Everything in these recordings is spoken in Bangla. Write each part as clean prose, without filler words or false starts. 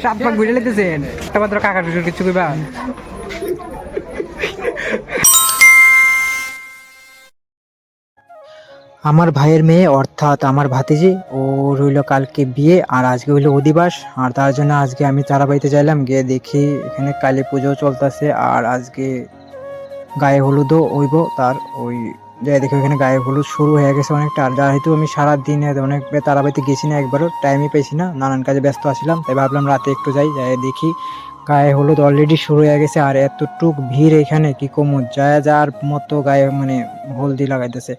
সাত পাক ঘুরে লেতেছেন একটা মাত্র কাকা শ্বশুর কিছু কইবা? আমার ভাইয়ের মেয়ে অর্থাৎ আমার ভাতিজি ও রইল কালকে বিয়ে আর আজকে হইলো অধিবাস। আর তার জন্য আজকে আমি তারাবাড়িতে যাইলাম, গিয়ে দেখি এখানে কালী পুজো চলতেছে আর আজকে গায়ে হলুদও হইব। তার ওই যাই দেখি ওখানে গায়ে হলুদ শুরু হয়ে গেছে অনেকটা। আর যেহেতু আমি সারাদিন অনেক তারাবাড়িতে গেছি না, একবারও টাইমই পেয়েছি না, নানান কাজে ব্যস্ত আছিলাম, তাই ভাবলাম রাতে একটু যাই দেখি গায়ে হলুদ অলরেডি শুরু হয়ে গেছে। আর এতটুক ভিড় এখানে কি কমু, যার মতো গায়ে মানে হলদি লাগাইতেছে।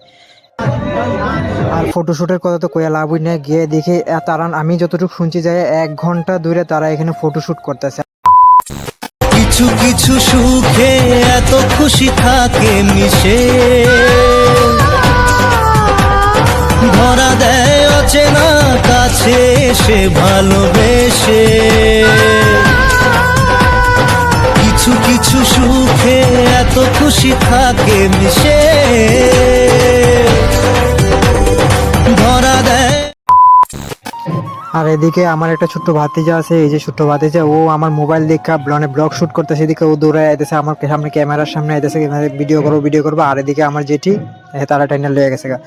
আর ফটোশুটের কথা তো কইয়া লাভই নেই, গিয়ে দেখি তারা আমি যতটুকু শুনছি যায় 1 ঘন্টা ধরে তারা এখানে ফটোশুট করতেছে। কিছু কিছু সুখে এত খুশি থাকে মিশে, ধরা দেয় অচেনা কাছে এসে ভালোবেসে। কিছু কিছু সুখে এত খুশি থাকে মিশে, ধরা দেয়। আর এদিকে আমার একটা ছোট্ট ভাতিজা আছে, এই যে ছোট্ট ভাতিজা, ও আমার মোবাইল দেখা ব্লগ শুট করতেছে। এদিকে ও দৌড়ে আইতেছে আমার সামনে, ক্যামেরার সামনে আইতেছে, ভিডিও করবো। আর এদিকে আমার জেঠি তারা টাইনা লয়ে গেছে গা।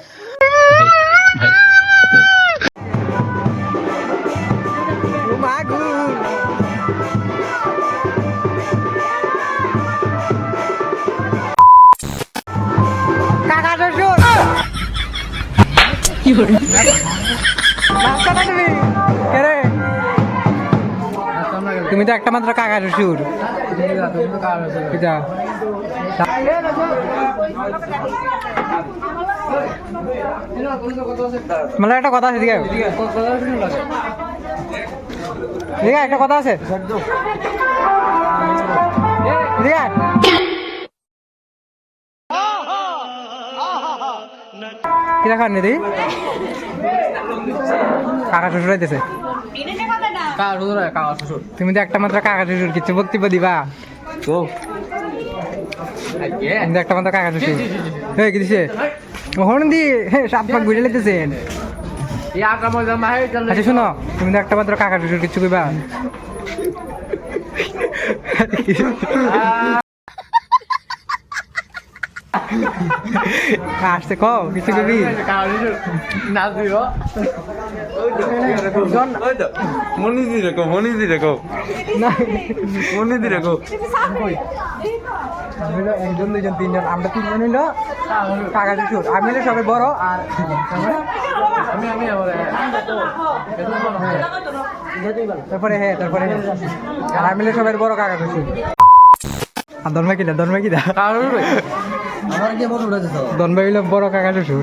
কাকা শ্বশুর কি করে তুমি তো একটা মাত্র কাকা শ্বশুর। মানে একটা কথা আছে, ঠিক আছে একটা কথা আছে, ঠিক আছে কি রাখার নেই দেখি কাকা শ্বশুর আইতেছে। তুমি তো একটা মাত্র কাকা শ্বশুর, কিছু বক্তব্য দিবা? তুমি একটা মাত্র কাকা শ্বশুর, হ্যাঁ কি দিছে দি সাত পাক ঘুরে লেতেছেন। আচ্ছা শোনো, তুমি তো একটা মাত্র কাকা শ্বশুর, কিছু কইবা? আসতে কও কিছু কবি একজন দুইজন তিনজন, আমরা তিনজন হইলো কাকা শ্বশুর, আমি হইলে সবাই বড়। আর তারপরে তারপরে আর আমি হইলে সবাই বড় কাকা শ্বশুর। আর দনভাই কিনা দনভাই হইলো বড় কাকা শ্বশুর।